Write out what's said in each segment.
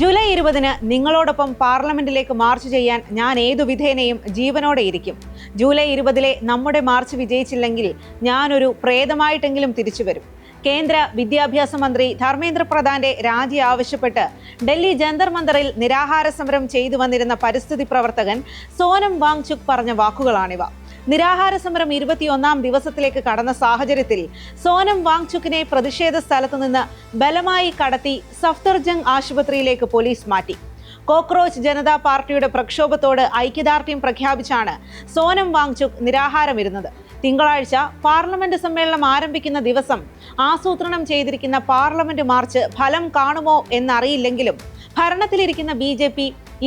July 20-ന് നിങ്ങളോടൊപ്പം പാർലമെന്റിലേക്ക് March ചെയ്യാൻ ഞാൻ ഏതു വിധേനയും ജീവനോടെ ഇരിക്കും. ജൂലൈ 20-ലെ നമ്മുടെ മാർച്ച് വിജയിച്ചില്ലെങ്കിൽ ഞാനൊരു പ്രേതമായിട്ടെങ്കിലും തിരിച്ചു വരും. കേന്ദ്ര വിദ്യാഭ്യാസ മന്ത്രി ധർമ്മേന്ദ്ര പ്രധാന്റെ രാജി ആവശ്യപ്പെട്ട് ഡൽഹി ജന്തർ മന്ദറിൽ നിരാഹാര സമരം ചെയ്തു വന്നിരുന്ന പരിസ്ഥിതി പ്രവർത്തകൻ സോനം വാങ്ചുക് പറഞ്ഞ വാക്കുകളാണിവ. നിരാഹാര സമരം 21-ാം ദിവസത്തിലേക്ക് കടന്ന സാഹചര്യത്തിൽ സോനം വാങ്ചുക്കിനെ പ്രതിഷേധ സ്ഥലത്തു നിന്ന് ബലമായി കടത്തി സഫ്ദർജംഗ് ആശുപത്രിയിലേക്ക് പോലീസ് മാറ്റി. കോക്രോച്ച് ജനതാ പാർട്ടിയുടെ പ്രക്ഷോഭത്തോട് ഐക്യദാർഢ്യം പ്രഖ്യാപിച്ചാണ് സോനം വാങ്ചുക് നിരാഹാരമിരുന്നത്. തിങ്കളാഴ്ച പാർലമെന്റ് സമ്മേളനം ആരംഭിക്കുന്ന ദിവസം ആസൂത്രണം ചെയ്തിരിക്കുന്ന പാർലമെന്റ് മാർച്ച് ഫലം കാണുമോ എന്നറിയില്ലെങ്കിലും ഭരണത്തിലിരിക്കുന്ന BJP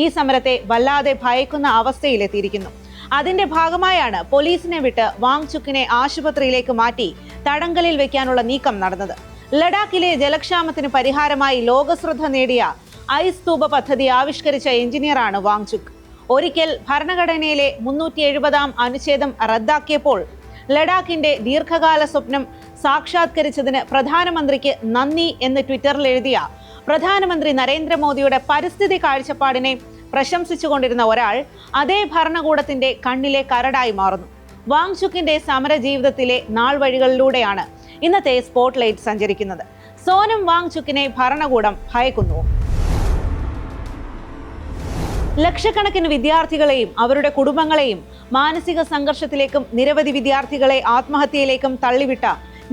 ഈ സമരത്തെ വല്ലാതെ ഭയക്കുന്ന അവസ്ഥയിലെത്തിയിരിക്കുന്നു. അതിന്റെ ഭാഗമായാണ് പോലീസിനെ വിട്ട് വാങ്ചുക്കിനെ ആശുപത്രിയിലേക്ക് മാറ്റി തടങ്കലിൽ വെക്കാനുള്ള നീക്കം നടന്നത്. ലഡാക്കിലെ ജലക്ഷാമത്തിന് പരിഹാരമായി ലോകശ്രദ്ധ നേടിയ ഐസ് സ്തൂപ പദ്ധതി ആവിഷ്കരിച്ച എഞ്ചിനീയറാണ് വാങ്ചുക്. ഒരിക്കൽ ഭരണഘടനയിലെ 370-ാം അനുച്ഛേദം റദ്ദാക്കിയപ്പോൾ ലഡാക്കിന്റെ ദീർഘകാല സ്വപ്നം സാക്ഷാത്കരിച്ചതിന് പ്രധാനമന്ത്രിക്ക് നന്ദി എന്ന് ട്വിറ്ററിൽ എഴുതിയ പ്രധാനമന്ത്രി നരേന്ദ്രമോദിയുടെ പരിസ്ഥിതി കാഴ്ചപ്പാടിനെ പ്രശംസിച്ചുകൊണ്ടിരുന്ന ഒരാൾ അതേ ഭരണകൂടത്തിന്റെ കണ്ണിലെ കരടായി മാറുന്നു. വാങ്ചുക്കിന്റെ സമര ജീവിതത്തിലെ നാൾ വഴികളിലൂടെയാണ് ഇന്നത്തെ സ്പോട്ട്ലൈറ്റ് സഞ്ചരിക്കുന്നത്. സോനം വാങ്ചുക്കിനെ ഭരണകൂടം ഭയക്കുന്നു. ലക്ഷക്കണക്കിന് വിദ്യാർത്ഥികളെയും അവരുടെ കുടുംബങ്ങളെയും മാനസിക സംഘർഷത്തിലേക്കും നിരവധി വിദ്യാർത്ഥികളെ ആത്മഹത്യയിലേക്കും തള്ളിവിട്ട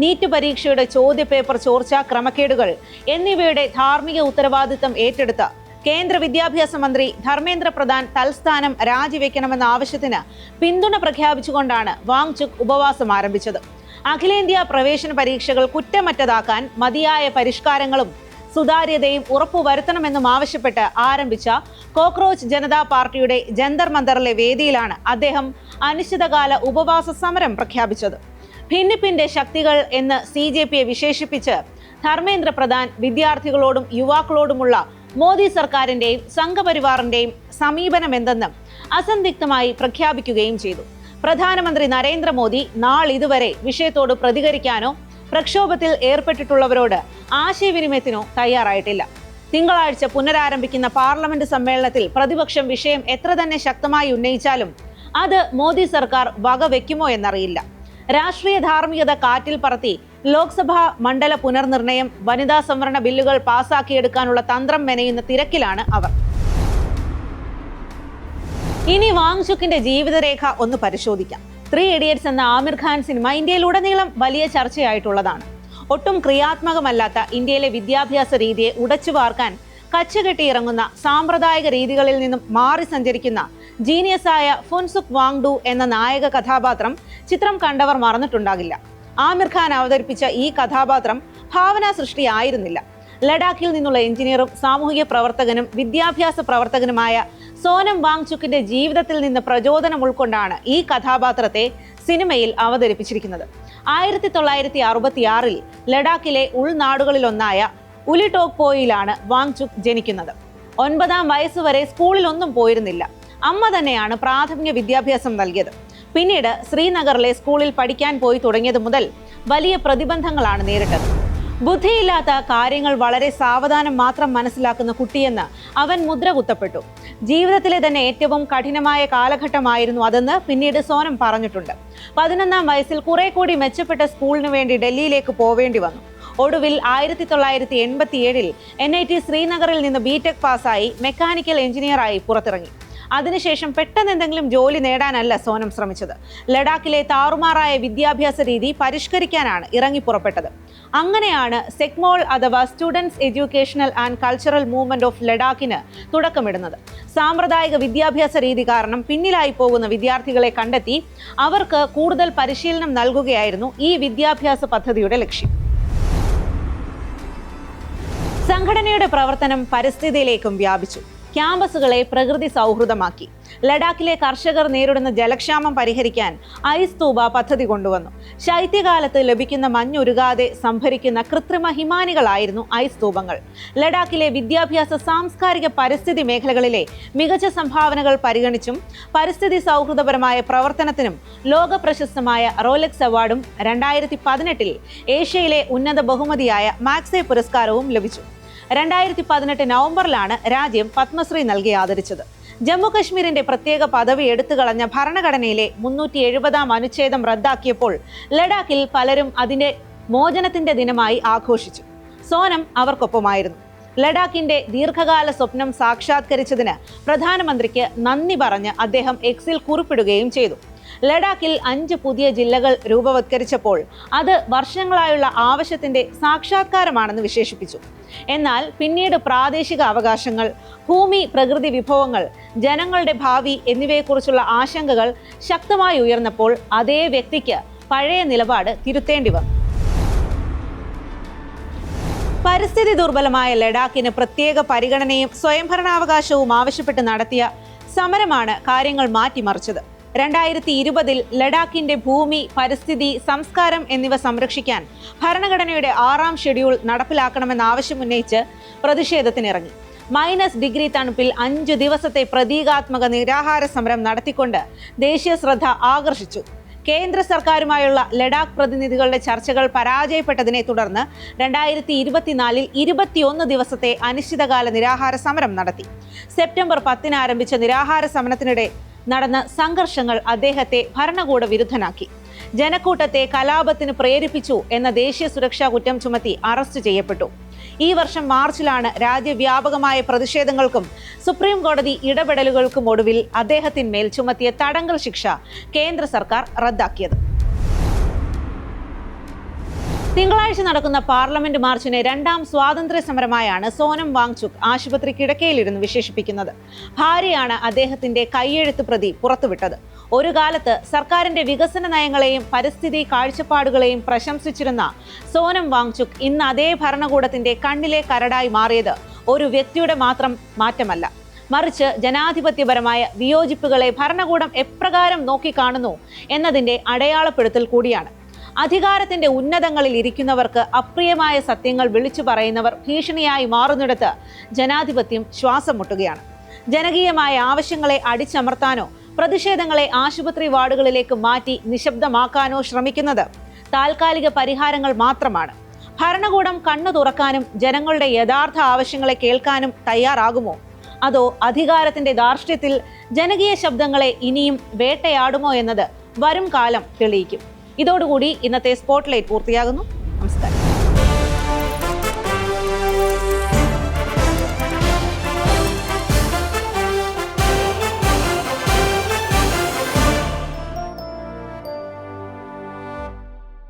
നീറ്റ് പരീക്ഷയുടെ ചോദ്യപേപ്പർ ചോർച്ച, ക്രമക്കേടുകൾ എന്നിവയുടെ ധാർമ്മിക ഉത്തരവാദിത്തം ഏറ്റെടുത്ത കേന്ദ്ര വിദ്യാഭ്യാസ മന്ത്രി ധർമ്മേന്ദ്ര പ്രധാൻ തൽസ്ഥാനം രാജിവെക്കണമെന്ന ആവശ്യത്തിന് പിന്തുണ പ്രഖ്യാപിച്ചുകൊണ്ടാണ് വാങ്ചുക് ഉപവാസം ആരംഭിച്ചത്. അഖിലേന്ത്യാ പ്രവേശന പരീക്ഷകൾ കുറ്റമറ്റതാക്കാൻ മതിയായ പരിഷ്കാരങ്ങളും സുതാര്യതയും ഉറപ്പുവരുത്തണമെന്നും ആവശ്യപ്പെട്ട് ആരംഭിച്ച കോക്രോച്ച് ജനതാ പാർട്ടിയുടെ ജന്തർ മന്ദറിലെ വേദിയിലാണ് അദ്ദേഹം അനിശ്ചിതകാല ഉപവാസ സമരം പ്രഖ്യാപിച്ചത്. ഭിന്നിപ്പിന്റെ ശക്തികൾ എന്ന് CJPയെ വിശേഷിപ്പിച്ച് ധർമ്മേന്ദ്ര പ്രധാൻ വിദ്യാർത്ഥികളോടും യുവാക്കളോടുമുള്ള മോദി സർക്കാരിന്റെയും സംഘപരിവാറിന്റെയും സമീപനം എന്തെന്നും അസന്ദിഗ്ധമായി പ്രഖ്യാപിക്കുകയും ചെയ്തു. പ്രധാനമന്ത്രി നരേന്ദ്രമോദി നാളിതുവരെ വിഷയത്തോട് പ്രതികരിക്കാനോ പ്രക്ഷോഭത്തിൽ ഏർപ്പെട്ടിട്ടുള്ളവരോട് ആശയവിനിമയത്തിനോ തയ്യാറായിട്ടില്ല. തിങ്കളാഴ്ച പുനരാരംഭിക്കുന്ന പാർലമെന്റ് സമ്മേളനത്തിൽ പ്രതിപക്ഷം വിഷയം എത്ര തന്നെ ശക്തമായി ഉന്നയിച്ചാലും അത് മോദി സർക്കാർ വകവെക്കുമോ എന്നറിയില്ല. രാഷ്ട്രീയ ധാർമ്മികത കാറ്റിൽ പറത്തി ലോക്സഭാ മണ്ഡല പുനർനിർണയം, വനിതാ സംവരണ ബില്ലുകൾ പാസാക്കിയെടുക്കാനുള്ള തന്ത്രം മെനയുന്ന തിരക്കിലാണ് അവർ. ഇനി വാങ്ചുക്കിന്റെ ജീവിതരേഖ ഒന്ന് പരിശോധിക്കാം. 3 Idiots എന്ന ആമിർ ഖാൻ സിനിമ ഇന്ത്യയിലുടനീളം വലിയ ചർച്ചയായിട്ടുള്ളതാണ്. ഒട്ടും ക്രിയാത്മകമല്ലാത്ത ഇന്ത്യയിലെ വിദ്യാഭ്യാസ രീതിയെ ഉടച്ചു വാർക്കാൻ കച്ചകെട്ടിയിറങ്ങുന്ന സാമ്പ്രദായിക രീതികളിൽ നിന്നും മാറി സഞ്ചരിക്കുന്ന ജീനിയസായ ഫുൻസുക് വാങ്ഡു എന്ന നായക കഥാപാത്രം ചിത്രം കണ്ടവർ മറന്നിട്ടുണ്ടാകില്ല. ആമിർ ഖാൻ അവതരിപ്പിച്ച ഈ കഥാപാത്രം ഭാവനാ സൃഷ്ടിയായിരുന്നില്ല. ലഡാക്കിൽ നിന്നുള്ള എഞ്ചിനീയറും സാമൂഹിക പ്രവർത്തകനും വിദ്യാഭ്യാസ പ്രവർത്തകനുമായ സോനം വാങ്ചുക്കിന്റെ ജീവിതത്തിൽ നിന്ന് പ്രചോദനം ഉൾക്കൊണ്ടാണ് ഈ കഥാപാത്രത്തെ സിനിമയിൽ അവതരിപ്പിച്ചിരിക്കുന്നത്. 1966-ൽ ലഡാക്കിലെ ഉൾനാടുകളിലൊന്നായ ഉലിടോക്പോയിലാണ് വാങ്ചുക് ജനിക്കുന്നത്. 9-ാം വയസ്സുവരെ സ്കൂളിലൊന്നും പോയിരുന്നില്ല. അമ്മ തന്നെയാണ് പ്രാഥമിക വിദ്യാഭ്യാസം നൽകിയത്. പിന്നീട് ശ്രീനഗറിലെ സ്കൂളിൽ പഠിക്കാൻ പോയി തുടങ്ങിയത് മുതൽ വലിയ പ്രതിബന്ധങ്ങളാണ് നേരിട്ടത്. ബുദ്ധിയില്ലാത്ത കാര്യങ്ങൾ വളരെ സാവധാനം മാത്രം മനസ്സിലാക്കുന്ന കുട്ടിയെന്ന് അവൻ മുദ്ര കുത്തപ്പെട്ടു. ജീവിതത്തിലെ തന്നെ ഏറ്റവും കഠിനമായ കാലഘട്ടമായിരുന്നു അതെന്ന് പിന്നീട് സോനം പറഞ്ഞിട്ടുണ്ട്. 11-ാം വയസ്സിൽ കുറെ കൂടി മെച്ചപ്പെട്ട സ്കൂളിന് വേണ്ടി ഡൽഹിയിലേക്ക് പോവേണ്ടി വന്നു. ഒടുവിൽ 1987-ൽ NIT ശ്രീനഗറിൽ നിന്ന് BTech പാസ്സായി മെക്കാനിക്കൽ എഞ്ചിനീയറായി പുറത്തിറങ്ങി. അതിനുശേഷം പെട്ടെന്ന് എന്തെങ്കിലും ജോലി നേടാനല്ല സോനം ശ്രമിച്ചത്. ലഡാക്കിലെ താറുമാറായ വിദ്യാഭ്യാസ രീതി പരിഷ്കരിക്കാനാണ് ഇറങ്ങി പുറപ്പെട്ടത്. അങ്ങനെയാണ് സെക്മോൾ അഥവാ students educational and cultural movement of ലഡാക്കിന് തുടക്കമിടുന്നത്. സാമ്പ്രദായിക വിദ്യാഭ്യാസ രീതി കാരണം പിന്നിലായി പോകുന്ന വിദ്യാർത്ഥികളെ കണ്ടെത്തി അവർക്ക് കൂടുതൽ പരിശീലനം നൽകുകയായിരുന്നു ഈ വിദ്യാഭ്യാസ പദ്ധതിയുടെ ലക്ഷ്യം. സംഘടനയുടെ പ്രവർത്തനം പരിസ്ഥിതിയിലേക്കും വ്യാപിച്ചു. ക്യാമ്പസുകളെ പ്രകൃതി സൗഹൃദമാക്കി. ലഡാക്കിലെ കർഷകർ നേരിടുന്ന ജലക്ഷാമം പരിഹരിക്കാൻ ഐസ് സ്തൂപ പദ്ധതി കൊണ്ടുവന്നു. ശൈത്യകാലത്ത് ലഭിക്കുന്ന മഞ്ഞുരുകാതെ സംഭരിക്കുന്ന കൃത്രിമ ഹിമാനികളായിരുന്നു ഐസ് സ്തൂപങ്ങൾ. ലഡാക്കിലെ വിദ്യാഭ്യാസ, സാംസ്കാരിക, പരിസ്ഥിതി മേഖലകളിലെ മികച്ച സംഭാവനകൾ പരിഗണിച്ചും പരിസ്ഥിതി സൗഹൃദപരമായ പ്രവർത്തനത്തിനും ലോക പ്രശസ്തമായ റോലെക്സ് അവാർഡും 2018-ൽ ഏഷ്യയിലെ ഉന്നത ബഹുമതിയായ മാക്സെ പുരസ്കാരവും ലഭിച്ചു. 2018 നവംബറിലാണ് രാജ്യം പത്മശ്രീ നൽകി ആദരിച്ചത്. ജമ്മു കശ്മീരിന്റെ പ്രത്യേക പദവി എടുത്തുകളഞ്ഞ ഭരണഘടനയിലെ 370-ാം അനുച്ഛേദം റദ്ദാക്കിയപ്പോൾ ലഡാക്കിൽ പലരും അതിന്റെ മോചനത്തിന്റെ ദിനമായി ആഘോഷിച്ചു. സോനം അവർക്കൊപ്പമായിരുന്നു. ലഡാക്കിന്റെ ദീർഘകാല സ്വപ്നം സാക്ഷാത്കരിച്ചതിന് പ്രധാനമന്ത്രിക്ക് നന്ദി പറഞ്ഞ് അദ്ദേഹം എക്സിൽ കുറിപ്പിടുകയും ചെയ്തു. ലഡാക്കിൽ 5 പുതിയ ജില്ലകൾ രൂപവത്കരിച്ചപ്പോൾ അത് വർഷങ്ങളായുള്ള ആവശ്യത്തിന്റെ സാക്ഷാത്കാരമാണെന്ന് വിശേഷിപ്പിച്ചു. എന്നാൽ പിന്നീട് പ്രാദേശിക അവകാശങ്ങൾ, ഭൂമി, പ്രകൃതി വിഭവങ്ങൾ, ജനങ്ങളുടെ ഭാവി എന്നിവയെക്കുറിച്ചുള്ള ആശങ്കകൾ ശക്തമായി ഉയർന്നപ്പോൾ അതേ വ്യക്തിക്ക് പഴയ നിലപാട് തിരുത്തേണ്ടി വന്നു. പരിസ്ഥിതി ദുർബലമായ ലഡാക്കിന് പ്രത്യേക പരിഗണനയും സ്വയംഭരണാവകാശവും ആവശ്യപ്പെട്ട് നടത്തിയ സമരമാണ് കാര്യങ്ങൾ മാറ്റിമറിച്ചത്. 2020 ലഡാക്കിന്റെ ഭൂമി, പരിസ്ഥിതി, സംസ്കാരം എന്നിവ സംരക്ഷിക്കാൻ ഭരണഘടനയുടെ 6-ാം ഷെഡ്യൂൾ നടപ്പിലാക്കണമെന്ന ആവശ്യമുന്നയിച്ച് പ്രതിഷേധത്തിനിറങ്ങി. -ഡിഗ്രി തണുപ്പിൽ 5 ദിവസത്തെ പ്രതീകാത്മക നിരാഹാര സമരം നടത്തിക്കൊണ്ട് ദേശീയ ശ്രദ്ധ ആകർഷിച്ചു. കേന്ദ്ര സർക്കാരുമായുള്ള ലഡാക്ക് പ്രതിനിധികളുടെ ചർച്ചകൾ പരാജയപ്പെട്ടതിനെ തുടർന്ന് 2024 21 ദിവസത്തെ അനിശ്ചിതകാല നിരാഹാര സമരം നടത്തി. സെപ്റ്റംബർ 10 ആരംഭിച്ച നിരാഹാര സമരത്തിനിടെ നടന്ന സംഘർഷങ്ങൾ അദ്ദേഹത്തെ ഭരണകൂട വിരുദ്ധനാക്കി. ജനക്കൂട്ടത്തെ കലാപത്തിന് പ്രേരിപ്പിച്ചു എന്ന ദേശീയ സുരക്ഷാ കുറ്റം ചുമത്തി അറസ്റ്റ് ചെയ്യപ്പെട്ടു. ഈ വർഷം മാർച്ചിലാണ് രാജ്യവ്യാപകമായ പ്രതിഷേധങ്ങൾക്കും സുപ്രീം കോടതി ഇടപെടലുകൾക്കും ഒടുവിൽ അദ്ദേഹത്തിന്മേൽ ചുമത്തിയ തടങ്കൽ ശിക്ഷ കേന്ദ്ര സർക്കാർ റദ്ദാക്കിയത്. തിങ്കളാഴ്ച നടക്കുന്ന പാർലമെന്റ് മാർച്ചിനെ 2ാം സ്വാതന്ത്ര്യ സമരമായാണ് സോനം വാങ്ചുക് ആശുപത്രി കിടക്കയിലിരുന്ന് വിശേഷിപ്പിക്കുന്നത്. ഭാര്യയാണ് അദ്ദേഹത്തിന്റെ കയ്യെഴുത്ത് പ്രതി പുറത്തുവിട്ടത്. ഒരു കാലത്ത് സർക്കാരിന്റെ വികസന നയങ്ങളെയും പരിസ്ഥിതി കാഴ്ചപ്പാടുകളെയും പ്രശംസിച്ചിരുന്ന സോനം വാങ്ചുക് ഇന്ന് അതേ ഭരണകൂടത്തിന്റെ കണ്ണിലെ കരടായി മാറിയത് ഒരു വ്യക്തിയുടെ മാത്രം മാറ്റമല്ല, മറിച്ച് ജനാധിപത്യപരമായ വിയോജിപ്പുകളെ ഭരണകൂടം എപ്രകാരം നോക്കിക്കാണുന്നു എന്നതിന്റെ അടയാളപ്പെടുത്തൽ കൂടിയാണ്. അധികാരത്തിന്റെ ഉന്നതങ്ങളിൽ ഇരിക്കുന്നവർക്ക് അപ്രിയമായ സത്യങ്ങൾ വിളിച്ചു പറയുന്നവർ ഭീഷണിയായി മാറുന്നിടത്ത് ജനാധിപത്യം ശ്വാസം മുട്ടുകയാണ്. ജനകീയമായ ആവശ്യങ്ങളെ അടിച്ചമർത്താനോ പ്രതിഷേധങ്ങളെ ആശുപത്രി വാർഡുകളിലേക്ക് മാറ്റി നിശബ്ദമാക്കാനോ ശ്രമിക്കുന്നത് താൽക്കാലിക പരിഹാരങ്ങൾ മാത്രമാണ്. ഭരണകൂടം കണ്ണു തുറക്കാനും ജനങ്ങളുടെ യഥാർത്ഥ ആവശ്യങ്ങളെ കേൾക്കാനും തയ്യാറാകുമോ? അതോ അധികാരത്തിന്റെ ധാർഷ്ട്യത്തിൽ ജനകീയ ശബ്ദങ്ങളെ ഇനിയും വേട്ടയാടുമോ എന്നത് വരും കാലം തെളിയിക്കും. ഇതോടുകൂടി ഇന്നത്തെ സ്പോട്ട്ലൈറ്റ് പൂർത്തിയാകുന്നു. നമസ്കാരം.